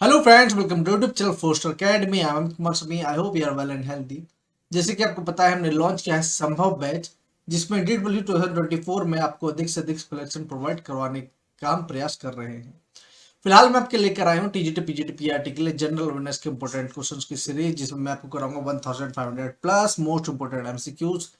Hello friends, welcome to YouTube channel Foster Academy. I am Kumar Sami. I hope you are well and healthy. जैसे कि आपको पता है, हमने लॉन्च किया है संभव बैच, जिसमें DW 2024 में आपको अधिक से अधिक कलेक्शन प्रोवाइड करवाने का हम प्रयास कर रहे हैं। फिलहाल मैं आपके लेकर आया हूँ TGT PGT PRT के लिए जनरल अवेयरनेस के इंपॉर्टेंट क्वेश्चंस की सीरीज, जिसमें मैं आपको कराऊंगा 1500 प्लस मोस्ट इंपॉर्टेंट MCQs।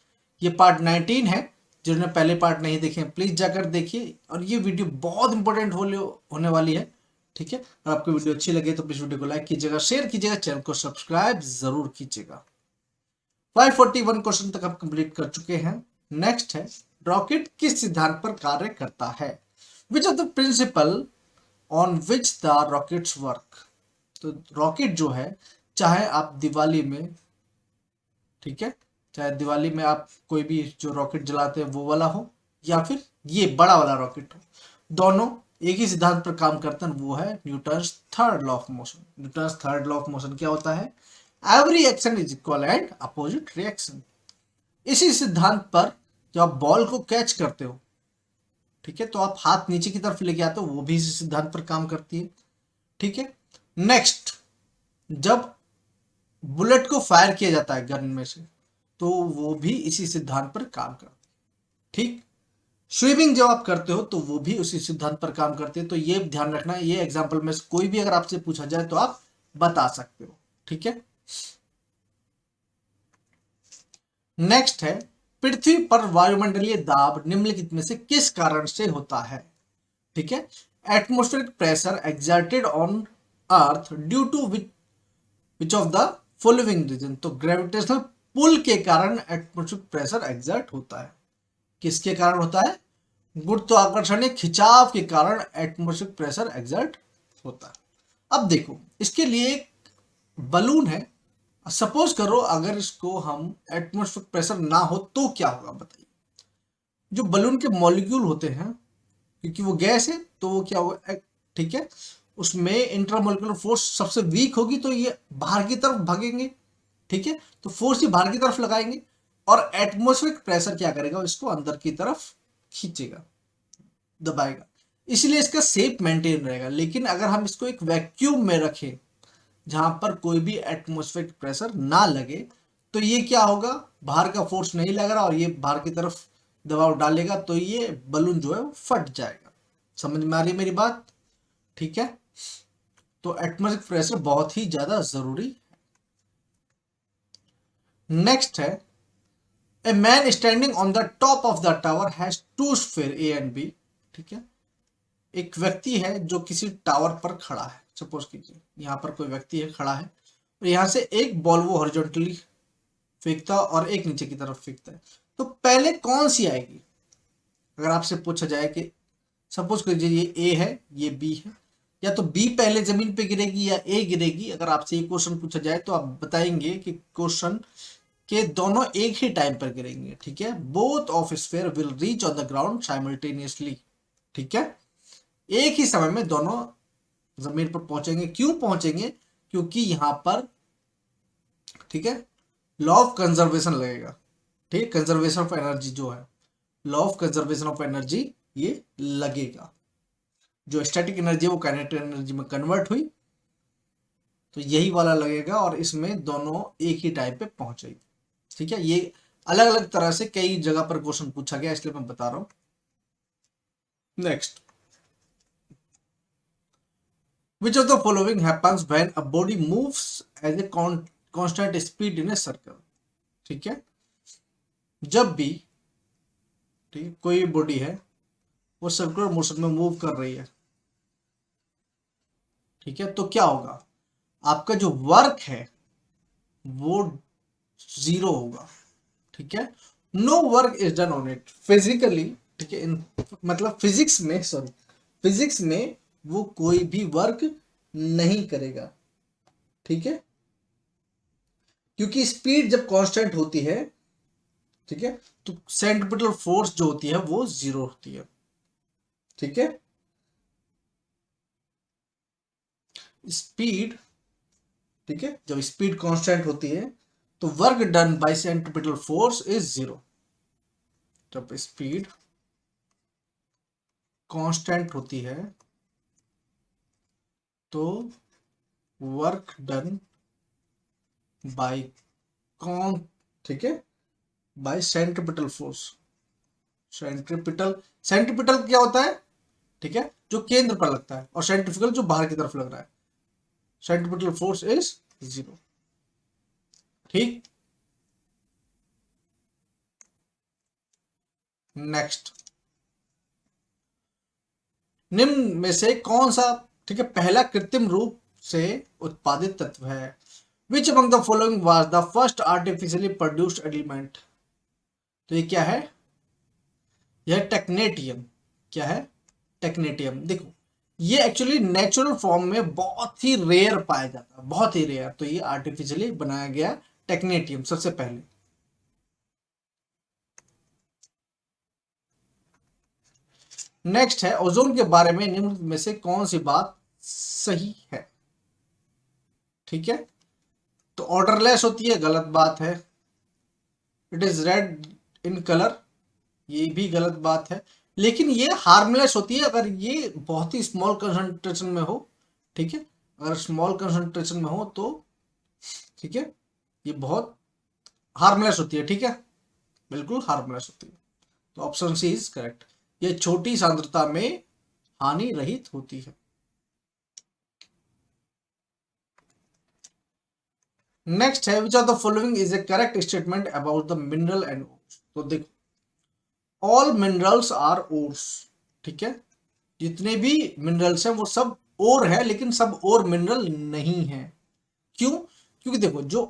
ये पार्ट 19 है। जिन्होंने पहले पार्ट नहीं देखे हैं, प्लीज जाकर देखिए। और ये वीडियो बहुत इंपॉर्टेंट होने वाली है। ठीक है, अगर आपको वीडियो अच्छी लगे तो प्लीज वीडियो को लाइक कीजिएगा, शेयर कीजिएगा, चैनल को सब्सक्राइब जरूर कीजिएगा। 541 क्वेश्चन तक आप कंप्लीट कर चुके हैं। नेक्स्ट है, रॉकेट किस सिद्धांत पर कार्य करता है? Which of the principal on which the rockets work? तो रॉकेट जो है, चाहे आप दिवाली में, ठीक है, चाहे दिवाली में आप कोई भी जो रॉकेट जलाते हैं वो वाला हो, या फिर ये बड़ा वाला रॉकेट हो, दोनों एक ही सिद्धांत पर काम करते हैं। वो है Newton's third law of motion. Newton's third law of motion क्या होता है? Every action is equal and opposite reaction. इसी सिद्धांत पर जब आप बॉल को कैच करते हो, ठीक है, तो आप हाथ नीचे की तरफ लेके आते हो, वो भी इसी सिद्धांत पर काम करती है। ठीक है। नेक्स्ट, जब बुलेट को फायर किया जाता है गन में से, तो वो भी इसी सिद्धांत पर काम करती है। ठीक। स्विमिंग जब आप करते हो तो वो भी उसी सिद्धांत पर काम करते हैं। तो ये ध्यान रखना, ये एग्जाम्पल में से कोई भी अगर आपसे पूछा जाए तो आप बता सकते हो। ठीक है। नेक्स्ट है, पृथ्वी पर वायुमंडलीय दाब निम्नलिखित में से किस कारण से होता है? ठीक है। Atmospheric pressure exerted on earth due to which of the following reason? तो ग्रेविटेशनल पुल के कारण एटमोस्फेरिक प्रेशर एक्सर्ट होता है। किसके कारण होता है? गुरुत्वाकर्षणीय खिंचाव के कारण एटमॉस्फेरिक प्रेशर एक्सर्ट होता है। अब देखो, इसके लिए एक बलून है। सपोज करो अगर इसको हम एटमॉस्फेरिक प्रेशर ना हो तो क्या होगा, बताइए। जो बलून के मॉलिक्यूल होते हैं, क्योंकि वो गैस है तो वो क्या होगा, ठीक है, उसमें इंटरमोलिकुलर फोर्स सबसे वीक होगी, तो ये बाहर की तरफ भागेंगे। ठीक है, तो फोर्स ही बाहर की तरफ लगाएंगे। और एटमॉस्फेरिक प्रेशर क्या करेगा, इसको अंदर की तरफ खींचेगा, दबाएगा। इसलिए इसका शेप मेंटेन रहेगा। लेकिन अगर हम इसको एक वैक्यूम में रखें, जहां पर कोई भी एटमॉस्फेरिक प्रेशर ना लगे, तो ये क्या होगा, बाहर का फोर्स नहीं लग रहा और ये बाहर की तरफ दबाव डालेगा, तो ये बलून जो है वो फट जाएगा। समझ में आ रही है मेरी बात? ठीक है। तो एटमॉस्फेरिक प्रेशर बहुत ही ज्यादा जरूरी। नेक्स्ट है, a man standing on the top of the tower has two sphere A and B. ठीक है, एक व्यक्ति है जो किसी टावर पर खड़ा है। सपोज कीजिए यहाँ पर कोई व्यक्ति है, खड़ा है, और यहाँ से एक बॉल वो हॉरिजॉन्टली फेंकता है और एक नीचे की तरफ फेंकता है। तो पहले कौन सी आएगी? अगर आपसे पूछा जाए कि सपोज कीजिए ये ए है, ये बी है, या तो बी पहले जमीन पे गिरेगी या ए गिरेगी। अगर आपसे ये क्वेश्चन पूछा जाए तो आप बताएंगे कि क्वेश्चन के दोनों एक ही टाइम पर गिरेंगे। ठीक है, both of sphere will reach on the ground simultaneously. ठीक है, एक ही समय में दोनों जमीन पर पहुंचेंगे। क्यों पहुंचेंगे? क्योंकि यहां पर, ठीक है, लॉ ऑफ कंजर्वेशन लगेगा। ठीक है, कंजर्वेशन ऑफ एनर्जी जो है, law of conservation of energy, ये लगेगा। जो स्टैटिक एनर्जी है वो काइनेटिक एनर्जी में कन्वर्ट हुई, तो यही वाला लगेगा और इसमें दोनों एक ही टाइम पे पहुंचेगी। ठीक है, ये अलग अलग तरह से कई जगह पर क्वेश्चन पूछा गया, इसलिए मैं बता रहा हूं। Next, which of the following happens when a body moves as a constant speed in a circle? ठीक है, जब भी, ठीक, कोई बॉडी है वो सर्कुलर मोशन में मूव कर रही है, ठीक है, तो क्या होगा, आपका जो वर्क है वो जीरो होगा। ठीक है, no work is done on it physically. ठीक है, मतलब फिजिक्स में, सॉरी, फिजिक्स में वो कोई भी वर्क नहीं करेगा। ठीक है, क्योंकि स्पीड जब कांस्टेंट होती है, ठीक है, तो सेंट्रिपिटल फोर्स जो होती है वो जीरो होती है। ठीक है, स्पीड, ठीक है, जब स्पीड कांस्टेंट होती है तो work done by centripetal force is zero. जब स्पीड कांस्टेंट होती है तो वर्क डन बाय कौन, ठीक है, by centripetal force. Centripetal, centripetal क्या होता है, ठीक है, जो केंद्र पर लगता है, और सेंट्रीफ्यूगल जो बाहर की तरफ लग रहा है। Centripetal force is 0। ठीक, नेक्स्ट, निम्न में से कौन सा, ठीक है, पहला कृत्रिम रूप से उत्पादित तत्व है। Which among the following was the first artificially produced element. तो ये क्या है, यह टेक्नेटियम। क्या है, टेक्नेटियम। देखो ये एक्चुअली नेचुरल फॉर्म में बहुत ही रेयर पाया जाता है, बहुत ही रेयर, तो ये आर्टिफिशियली बनाया गया टेक्नेटियम सबसे पहले। नेक्स्ट है, ओजोन के बारे में निम्न में से कौन सी बात सही है। ठीक है, तो ऑर्डरलेस होती है, गलत बात है। It is red in colour, ये भी गलत बात है। लेकिन ये हार्मलेस होती है अगर ये बहुत ही स्मॉल कंसंट्रेशन में हो। ठीक है, अगर स्मॉल कंसंट्रेशन में हो तो, ठीक है, ये बहुत हार्मलेस होती है। ठीक है, बिल्कुल हार्मलेस होती है। तो ऑप्शन सी इज करेक्ट, ये छोटी सांद्रता में हानि रहित होती है। नेक्स्ट है, which of the following is A correct statement about the mineral and ores. तो देखो, ऑल मिनरल्स आर ओर्स। ठीक है, जितने भी मिनरल्स हैं वो सब ओर है, लेकिन सब ओर मिनरल नहीं है। क्यों, क्योंकि देखो जो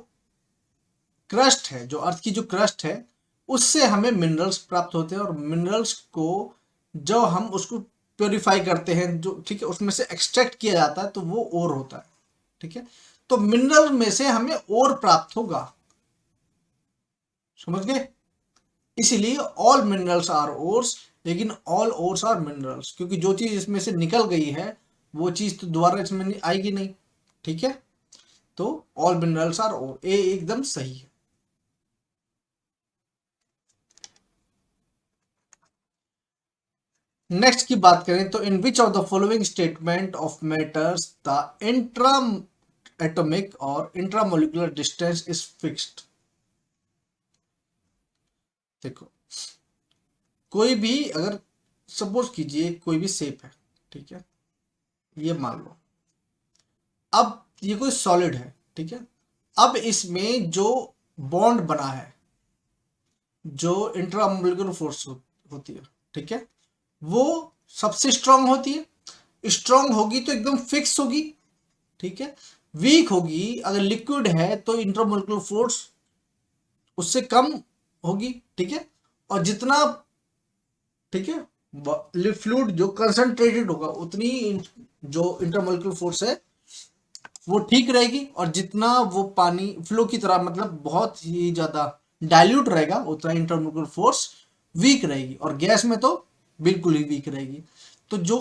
क्रस्ट है, जो अर्थ की जो क्रस्ट है, उससे हमें मिनरल्स प्राप्त होते हैं, और मिनरल्स को जो हम उसको प्योरीफाई करते हैं, जो, ठीक है, उसमें से एक्सट्रैक्ट किया जाता है, तो वो ओर होता है। ठीक है, तो मिनरल में से हमें ओर प्राप्त होगा। समझ गए, इसीलिए ऑल मिनरल्स आर ओर्स, लेकिन ऑल ओर्स आर मिनरल्स, क्योंकि जो चीज इसमें से निकल गई है वो चीज तो दोबारा इसमें नहीं आएगी नहीं। ठीक है, तो all minerals are ore, A एकदम सही है। नेक्स्ट की बात करें तो, in which of the following statement of matters the intra atomic और इंट्रामोलिकुलर डिस्टेंस इज फिक्स्ड। देखो, कोई भी अगर सपोज कीजिए कोई भी शेप है, ठीक है, ये मान लो, अब ये कोई सॉलिड है। ठीक है, अब इसमें जो बॉन्ड बना है, जो इंट्रामोलिकुलर फोर्स होती है, ठीक है, वो सबसे स्ट्रांग होती है। स्ट्रांग होगी तो एकदम फिक्स होगी। ठीक है, वीक होगी, अगर लिक्विड है तो इंट्रामोलिकुलर फोर्स उससे कम होगी। ठीक है, और जितना, ठीक है, फ्लूइड जो कंसंट्रेटेड होगा उतनी जो इंटरमोलिकुलर फोर्स है वो ठीक रहेगी, और जितना वो पानी फ्लो की तरह, मतलब बहुत ही ज्यादा डाइल्यूट रहेगा, उतना इंटरमोलिकुलर फोर्स वीक रहेगी, और गैस में तो बिल्कुल ही वीक रहेगी। तो जो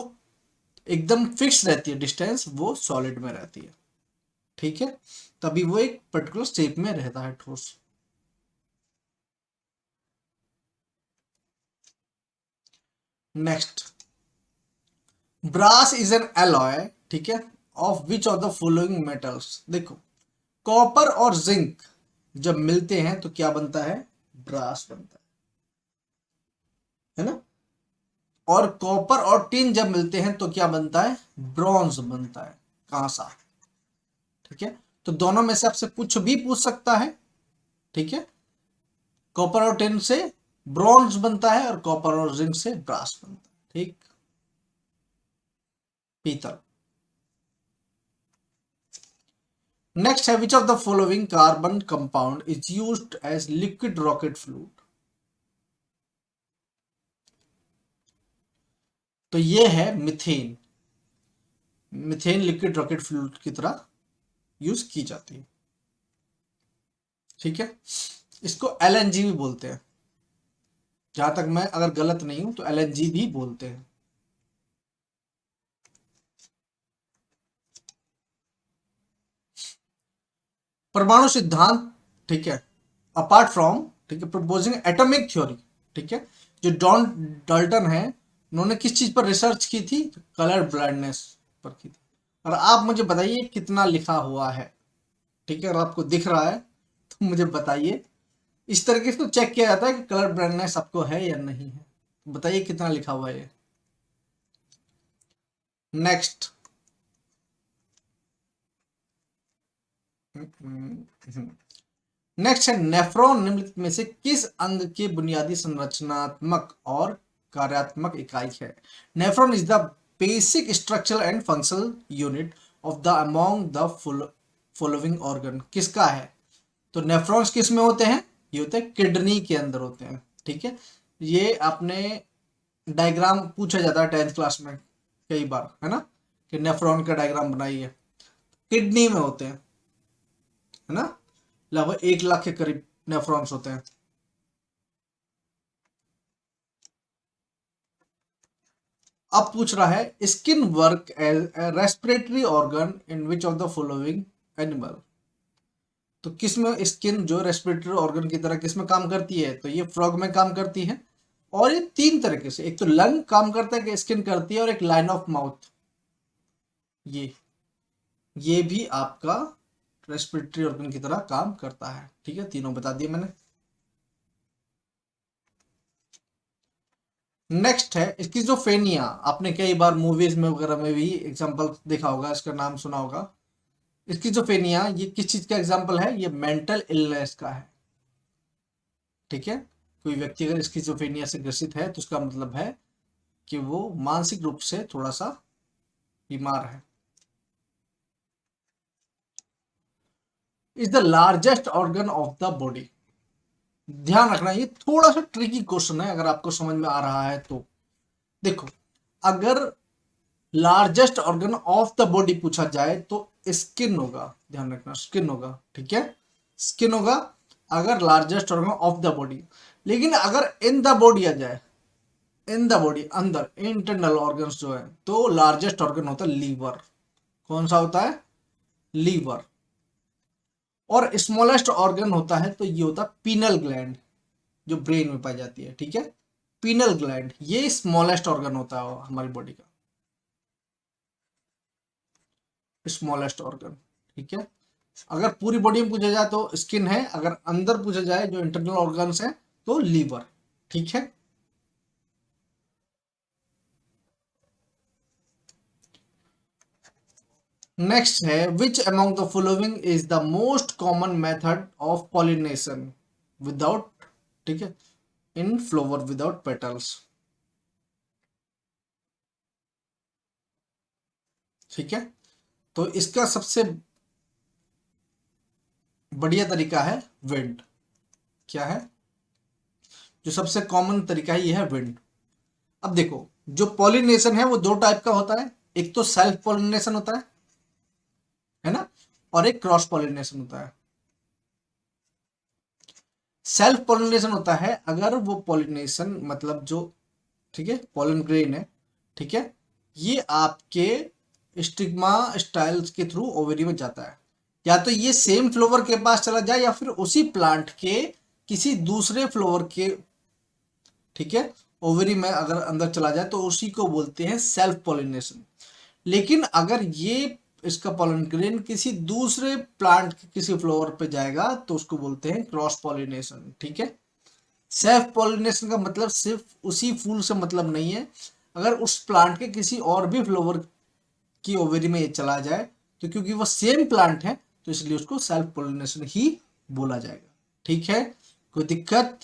एकदम फिक्स रहती है डिस्टेंस, वो सॉलिड में रहती है। ठीक है, तभी वो एक पर्टिकुलर शेप में रहता है ठोस। Next, brass is an alloy, ठीक है, of which of the following metals. देखो, कॉपर और जिंक जब मिलते हैं तो क्या बनता है, ब्रास बनता है ना। और कॉपर और टिन जब मिलते हैं तो क्या बनता है, ब्रॉन्ज बनता है, कांसा। ठीक है, तो दोनों में से आपसे कुछ भी पूछ सकता है। ठीक है, कॉपर और टिन से ब्रॉन्ज बनता है, और कॉपर और जिंक से ब्रास बनता है। ठीक, पीतल। नेक्स्ट है, which of the following carbon compound is used as liquid rocket fluid. तो ये है methane. Methane liquid rocket fluid की तरह यूज की जाती है। ठीक है, इसको एलएनजी भी बोलते हैं, जहां तक मैं अगर गलत नहीं हूं तो एलएनजी भी बोलते हैं। परमाणु सिद्धांत, ठीक है, अपार्ट फ्रॉम, ठीक है, प्रपोजिंग एटॉमिक थ्योरी, ठीक है, जो जॉन डाल्टन है, उन्होंने किस चीज पर रिसर्च की थी, कलर ब्लाइंडनेस पर की थी। और आप मुझे बताइए कितना लिखा हुआ है। ठीक है, अगर आपको दिख रहा है तो मुझे बताइए। इस तरीके से तो चेक किया जाता है कि कलर ब्राइटनेस आपको है या नहीं है। बताइए कितना लिखा हुआ है ये। नेक्स्ट। नेक्स्ट है नेफ्रॉन निम्नलिखित में से किस अंग की बुनियादी संरचनात्मक और कार्यात्मक इकाई है। Nephron is the basic structural and functional unit of the among the following organ. किसका है? तो नेफ्रॉन्स किस में होते हैं? ये होते हैं किडनी के अंदर होते हैं। ठीक है, ये आपने डायग्राम पूछा जाता है 10th क्लास में कई बार, है ना, कि नेफ्रॉन का डायग्राम बनाइए। किडनी में होते हैं, है ना, लगभग 1 लाख के करीब नेफ्रॉन्स होते हैं। अब पूछ रहा है skin work as a respiratory organ in which of the following animal. तो किस में स्किन जो रेस्पिरेटरी ऑर्गन की तरह किस में काम करती है? तो ये फ्रॉग में काम करती है। और ये 3 तरीके से, एक तो लंग काम करता है कि स्किन करती है, और एक लाइन ऑफ माउथ, ये भी आपका रेस्पिरेटरी ऑर्गन की तरह काम करता है। ठीक है, तीनों बता दिए मैंने। नेक्स्ट है स्किज़ोफ्रेनिया। आपने कई बार मूवीज में वगैरह में भी एग्जांपल देखा होगा, इसका नाम सुना होगा। स्किज़ोफ्रेनिया ये किस चीज का एग्जांपल है? ये मेंटल इलनेस का है। ठीक है, कोई व्यक्ति अगर स्किज़ोफ्रेनिया से ग्रसित है तो उसका मतलब है कि वो मानसिक रूप से थोड़ा सा बीमार है। Is the largest organ of the body. ध्यान रखना, ये थोड़ा सा ट्रिकी क्वेश्चन है, अगर आपको समझ में आ रहा है तो। देखो, अगर largest organ of the body पूछा जाए तो स्किन होगा। ध्यान रखना, स्किन होगा। ठीक है, स्किन होगा अगर largest organ of the body. लेकिन अगर इन द बॉडी आ जाए, इन द बॉडी अंदर इंटरनल ऑर्गन्स जो है, तो लार्जेस्ट ऑर्गन होता है लीवर। कौन सा होता है? लीवर। और स्मॉलेस्ट ऑर्गन होता है तो ये होता है पीनल ग्लैंड, जो ब्रेन में पाई जाती है। ठीक है, पीनल ग्लैंड ये स्मॉलेस्ट ऑर्गन होता है हमारी बॉडी का, स्मॉलेस्ट ऑर्गन। ठीक है, अगर पूरी बॉडी में पूछा जाए तो स्किन है, अगर अंदर पूछा जाए जो इंटरनल ऑर्गन्स है तो लीवर। ठीक है, नेक्स्ट है which among the following is the most common method of pollination without, ठीक है, इन फ्लावर विदाउट पेटल्स। ठीक है, तो इसका सबसे बढ़िया तरीका है विंड। क्या है जो सबसे कॉमन तरीका है? ये है विंड। अब देखो, जो पॉलिनेशन है वो 2 टाइप का होता है। एक तो सेल्फ पॉलिनेशन होता है ना, और एक क्रॉस पॉलिनेशन होता है। सेल्फ पॉलिनेशन होता है अगर वो पॉलिनेशन मतलब जो, ठीक है, पॉलन ग्रेन है, ठीक है, ये आपके स्टिग्मा स्टाइल्स के थ्रू ओवेरी में जाता है। या तो ये सेम फ्लावर के पास चला जाए या फिर उसी प्लांट के किसी दूसरे फ्लावर के, ठीक है, ओवरी में अगर अंदर चला जाए तो उसी को बोलते हैं सेल्फ पॉलिनेशन। लेकिन अगर ये इसका पॉलन ग्रेन किसी दूसरे प्लांट के किसी फ्लावर पे जाएगा तो उसको बोलते हैं क्रॉस पॉलिनेशन। ठीक है, सेल्फ पॉलिनेशन का मतलब सिर्फ उसी फूल से मतलब नहीं है, अगर उस प्लांट के किसी और भी फ्लावर की ओवरी में ये चला जाए तो क्योंकि वो सेम प्लांट है तो इसलिए उसको सेल्फ पॉलिनेशन ही बोला जाएगा। ठीक है, कोई दिक्कत?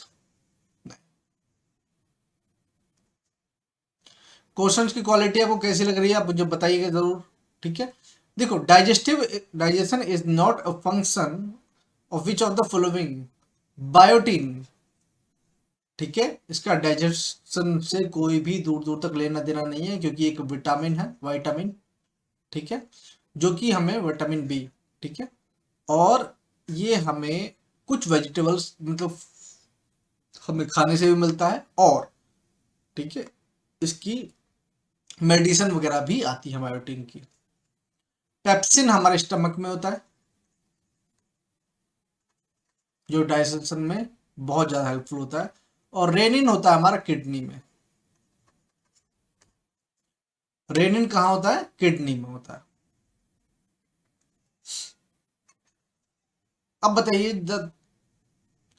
क्वेश्चंस की क्वालिटी आपको कैसी लग रही है आप मुझे बताइएगा जरूर। ठीक है, देखो, digestion is not a function of which of the following biotin. ठीक है, इसका डाइजेशन से कोई भी दूर दूर तक लेना देना नहीं है, क्योंकि एक विटामिन है, विटामिन। ठीक है, जो कि हमें विटामिन बी, ठीक है, और ये हमें कुछ वेजिटेबल्स मतलब हमें खाने से भी मिलता है, और ठीक है, इसकी मेडिसिन वगैरह भी आती है बायोटीन की। पेप्सिन हमारे स्टमक में होता है, जो डाइजेशन में बहुत ज्यादा हेल्पफुल होता है। और रेनिन होता है हमारा किडनी में। रेनिन कहाँ होता है? किडनी में होता है। अब बताइए,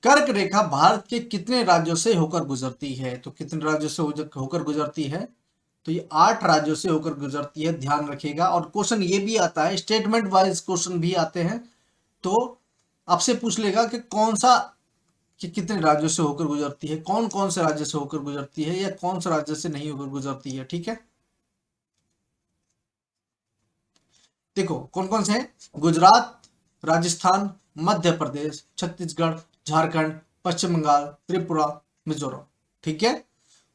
कर्क रेखा भारत के कितने राज्यों से होकर गुजरती है? तो कितने राज्यों से होकर गुजरती है? तो ये 8 राज्यों से होकर गुजरती है, ध्यान रखिएगा। और क्वेश्चन ये भी आता है, स्टेटमेंट वाइज क्वेश्चन भी आते हैं, तो आपसे पूछ लेगा कि कौन सा, कि कितने राज्यों से होकर गुजरती है, कौन कौन से राज्य से होकर गुजरती है, या कौन से राज्य से नहीं होकर गुजरती है। ठीक है, देखो कौन कौन से हैं। गुजरात, राजस्थान, मध्य प्रदेश, छत्तीसगढ़, झारखंड, पश्चिम बंगाल, त्रिपुरा, मिजोरम। ठीक है,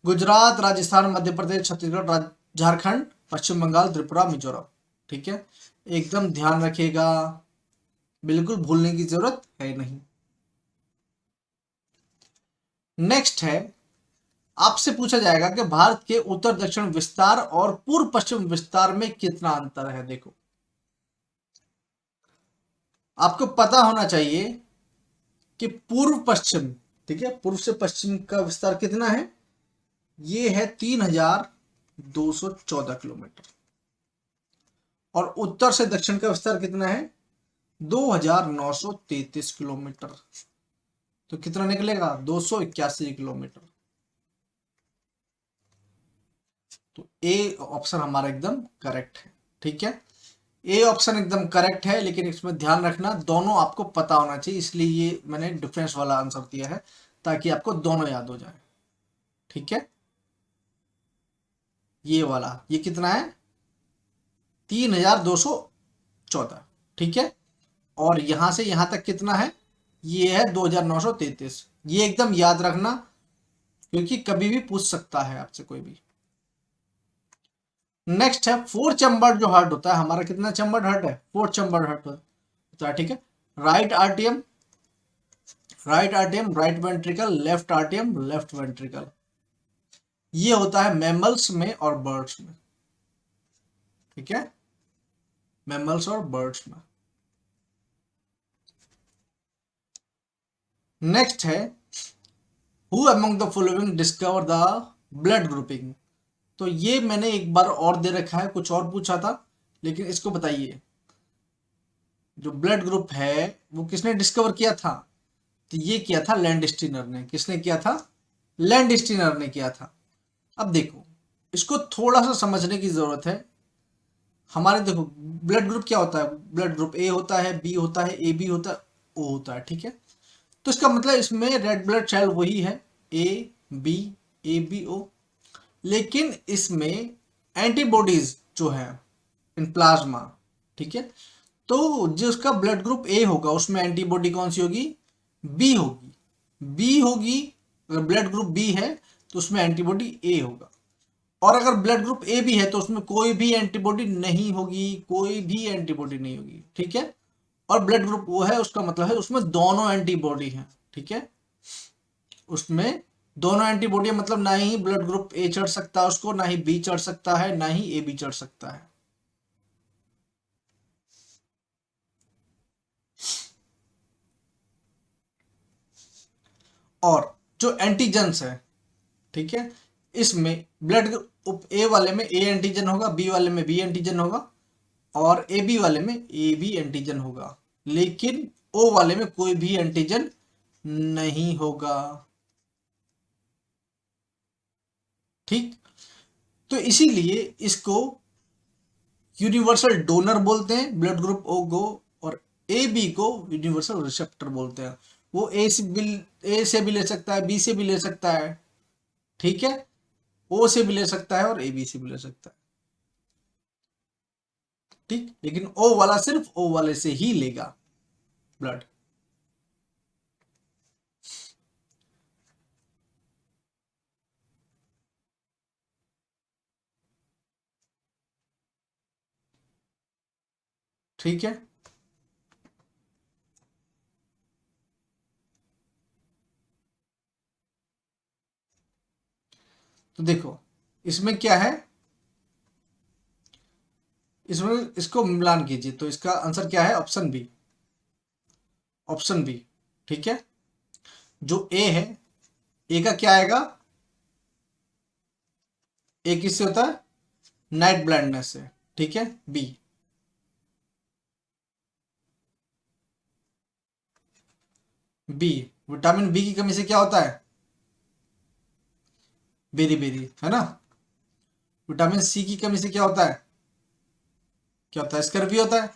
गुजरात, राजस्थान, मध्य प्रदेश, छत्तीसगढ़, झारखंड, पश्चिम बंगाल, त्रिपुरा, मिजोरम। ठीक है, एकदम ध्यान रखिएगा, बिल्कुल भूलने की जरूरत है नहीं। नेक्स्ट है, आपसे पूछा जाएगा कि भारत के उत्तर दक्षिण विस्तार और पूर्व पश्चिम विस्तार में कितना अंतर है। देखो, आपको पता होना चाहिए कि पूर्व पश्चिम, ठीक है, पूर्व से पश्चिम का विस्तार कितना है? ये है 3214 किलोमीटर। और उत्तर से दक्षिण का विस्तार कितना है? 2933 किलोमीटर। तो कितना निकलेगा? 281 किलोमीटर। तो ए ऑप्शन हमारा एकदम करेक्ट है। ठीक है, ए ऑप्शन एकदम करेक्ट है, लेकिन इसमें ध्यान रखना दोनों आपको पता होना चाहिए, इसलिए ये मैंने डिफरेंस वाला आंसर दिया है, ताकि आपको दोनों याद हो जाए। ठीक है, ये वाला, ये कितना है? 3214। ठीक है, और यहां से यहां तक कितना है? ये है 2933। ये एकदम याद रखना, क्योंकि कभी भी पूछ सकता है आपसे कोई भी। नेक्स्ट है, फोर चैम्बर्ड जो हार्ट होता है हमारा, कितना चैम्बर्ड हार्ट है? फोर चैम्बर्ड हार्ट होता है। ठीक है, right आर्टियम, right आर्टियम, right ventricle, left आर्टियम, left ventricle. ये होता है मैमल्स में और बर्ड्स में। ठीक है, मैमल्स और बर्ड्स में। नेक्स्ट है, who among the following discover the blood grouping. तो ये मैंने एक बार और दे रखा है, कुछ और पूछा था, लेकिन इसको बताइए, जो ब्लड ग्रुप है वो किसने डिस्कवर किया था? तो ये किया था लैंडस्टीनर ने। किसने किया था? लैंडस्टीनर ने किया था। अब देखो, इसको थोड़ा सा समझने की जरूरत है। हमारे देखो, ब्लड ग्रुप क्या होता है? ब्लड ग्रुप ए होता है, बी होता है, ए बी होता है, ओ होता है। ठीक है, तो इसका मतलब इसमें रेड ब्लड सेल वही है, A B, A B O. लेकिन इसमें एंटीबॉडीज जो है इन प्लाज्मा, ठीक है, तो जिसका ब्लड ग्रुप ए होगा उसमें एंटीबॉडी कौन सी होगी? बी होगी। बी होगी, अगर ब्लड ग्रुप बी है तो उसमें एंटीबॉडी ए होगा। और अगर ब्लड ग्रुप ए भी है तो उसमें कोई भी एंटीबॉडी नहीं होगी, कोई भी एंटीबॉडी नहीं होगी। ठीक है, और ब्लड ग्रुप वो है, उसका मतलब है उसमें दोनों एंटीबॉडी हैं। ठीक है, उसमें दोनों एंटीबॉडी, मतलब ना ही ब्लड ग्रुप ए चढ़ सकता है उसको, ना ही बी चढ़ सकता है, ना ही ए बी चढ़ सकता है। और जो एंटीजेंस है, ठीक है, इसमें ब्लड ग्रुप ए वाले में ए एंटीजन होगा, बी वाले में बी एंटीजन होगा, और ए बी वाले में ए बी एंटीजन होगा, लेकिन ओ वाले में कोई भी एंटीजन नहीं होगा। ठीक, तो इसीलिए इसको यूनिवर्सल डोनर बोलते हैं, ब्लड ग्रुप ओ को, और ए बी को यूनिवर्सल रिसेप्टर बोलते हैं। वो ए से भी ले सकता है, बी से भी ले सकता है, ठीक है, ओ से भी ले सकता है और ए बी से भी ले सकता है। ठीक, लेकिन ओ वाला सिर्फ ओ वाले से ही लेगा ब्लड। ठीक है, तो देखो इसमें क्या है, इसमें इसको मिलान कीजिए, तो इसका आंसर क्या है? Option B, option B. ठीक है, जो ए है, ए का क्या आएगा? ए किससे होता है? नाइट ब्लाइंडनेस से। ठीक है, बी, बी, विटामिन बी की कमी से क्या होता है? बेरी बेरी, है ना। विटामिन सी की कमी से क्या होता है? क्या होता है? स्कर्वी होता है।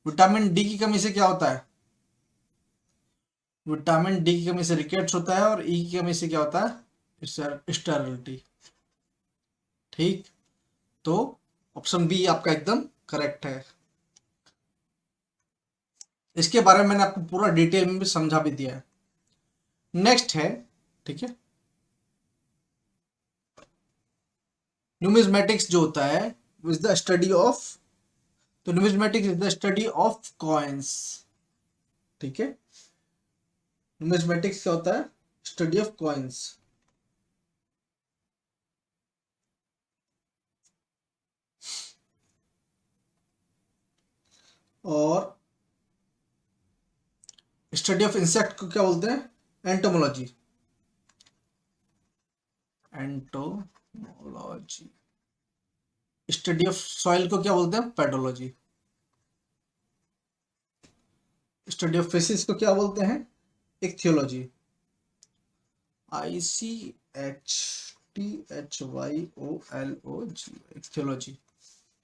विटामिन डी की कमी से क्या होता है? विटामिन डी की कमी से रिकेट्स होता है, और ई की कमी से क्या होता है? स्टेरिलिटी। ठीक, तो ऑप्शन बी आपका एकदम करेक्ट है। इसके बारे में मैंने आपको पूरा डिटेल में भी समझा भी दिया है। नेक्स्ट है, ठीक है, न्यूमिज्मेटिक्स जो होता है इज द स्टडी ऑफ, तो numismatics is the study of coins. ठीक है, न्यूमिज्मेटिक्स क्या होता है? Study of coins. और स्टडी ऑफ इंसेक्ट को क्या बोलते हैं? Entomology. Entomology. Study of soil को क्या बोलते हैं? पेडोलॉजी। स्टडी ऑफ फिशिस को क्या बोलते हैं? Ichthyology. ICHTHYOLOG, ichthyology,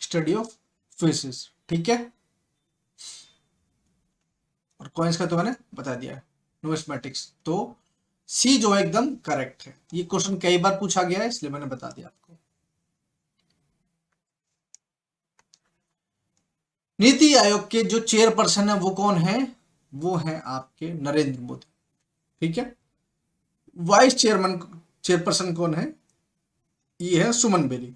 study of fishes. ठीक है, और कॉइन्स का तो मैंने बता दिया है, न्यूमिस्मेटिक्स। तो सी जो है एकदम करेक्ट है। ये क्वेश्चन कई बार पूछा गया है, इसलिए मैंने बता दिया आपको। नीति आयोग के जो चेयरपर्सन है वो कौन है? वो है आपके नरेंद्र मोदी। ठीक है, वाइस चेयरपर्सन कौन है? ये है सुमन बेरी।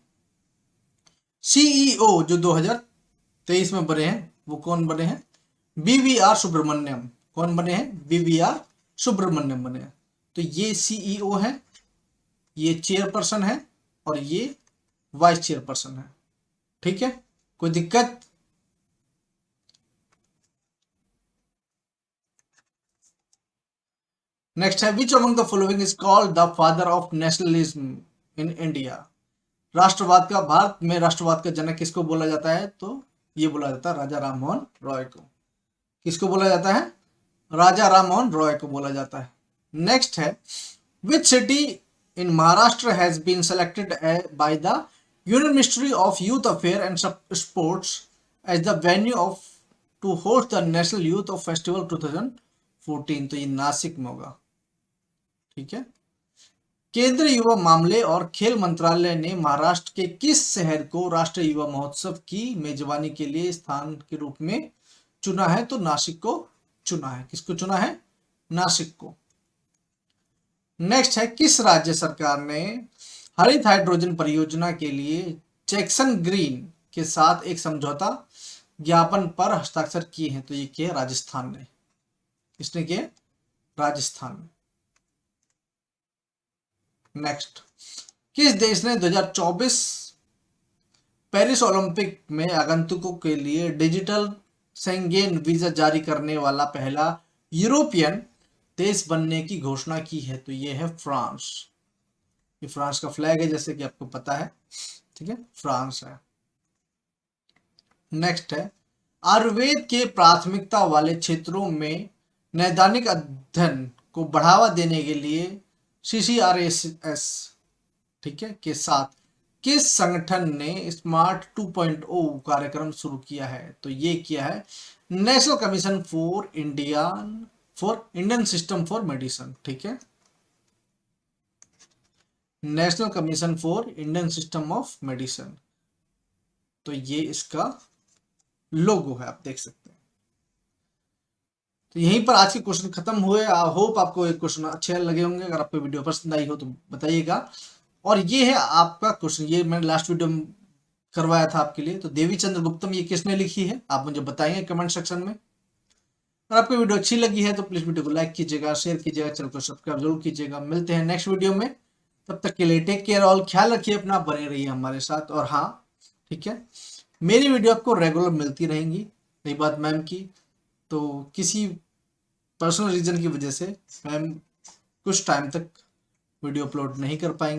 सीईओ जो 2023 में बने हैं वो कौन बने हैं? बीवीआर सुब्रमण्यम। कौन बने हैं? बीवीआर सुब्रमण्यम बने हैं। तो ये सीईओ है, ये चेयरपर्सन है, और ये वाइस चेयरपर्सन है। ठीक है, कोई दिक्कत? नेक्स्ट है, which among the following is called the father of nationalism in India? राष्ट्रवाद का, भारत में राष्ट्रवाद का जनक किसको बोला जाता है? तो ये बोला जाता है राजा राम मोहन रॉय को। किसको बोला जाता है? राजा राम मोहन रॉय को बोला जाता है। नेक्स्ट है, which city in Maharashtra has been selected by the union ministry of youth affair and sports as the venue of to host the national youth of festival 2014? तो ये नासिक में होगा। ठीक है, केंद्रीय युवा मामले और खेल मंत्रालय ने महाराष्ट्र के किस शहर को राष्ट्रीय युवा महोत्सव की मेजबानी के लिए स्थान के रूप में चुना है? तो नासिक को चुना है। किसको चुना है? नासिक को। नेक्स्ट है, किस राज्य सरकार ने हरित हाइड्रोजन परियोजना के लिए जैक्सन ग्रीन के साथ एक समझौता ज्ञापन पर हस्ताक्षर किए हैं? तो ये किए राजस्थान ने। किसने किए? राजस्थान में। नेक्स्ट, किस देश ने 2024 पेरिस ओलंपिक में आगंतुकों के लिए डिजिटल शेंगेन वीजा जारी करने वाला पहला यूरोपियन देश बनने की घोषणा की है? तो ये है फ्रांस। ये फ्रांस का फ्लैग है, जैसे कि आपको पता है। ठीक है, फ्रांस है। नेक्स्ट है, आयुर्वेद के प्राथमिकता वाले क्षेत्रों में नैदानिक अध्ययन को बढ़ावा देने के लिए CCRS, ठीक है, के साथ किस संगठन ने स्मार्ट 2.0 कार्यक्रम शुरू किया है? तो ये किया है national commission for Indian system for medicine. ठीक है, national commission for Indian system of medicine. तो ये इसका लोगो है, आप देख सकते हैं। तो यहीं पर आज के क्वेश्चन खत्म हुए। आई होप आपको ये क्वेश्चन अच्छे लगे होंगे। अगर आपको वीडियो पसंद आई हो तो बताइएगा। और ये है आपका क्वेश्चन, ये मैंने लास्ट वीडियो में करवाया था आपके लिए। तो देवी चंद्र गुप्तम ये किसने लिखी है? आप मुझे बताएंगे कमेंट सेक्शन में। अगर आपको वीडियो अच्छी लगी है तो प्लीज वीडियो को लाइक कीजिएगा, शेयर कीजिएगा, चैनल को सब्सक्राइब जरूर कीजिएगा। मिलते हैं नेक्स्ट वीडियो में, तब तक के लिए टेक केयर ऑल, ख्याल रखिए अपना, बने रहिए हमारे साथ। और हाँ, ठीक है, मेरी वीडियो आपको रेगुलर मिलती रहेंगी। रही बात मैम की, तो किसी पर्सनल रीजन की वजह से मैम कुछ टाइम तक वीडियो अपलोड नहीं कर पाएंगे।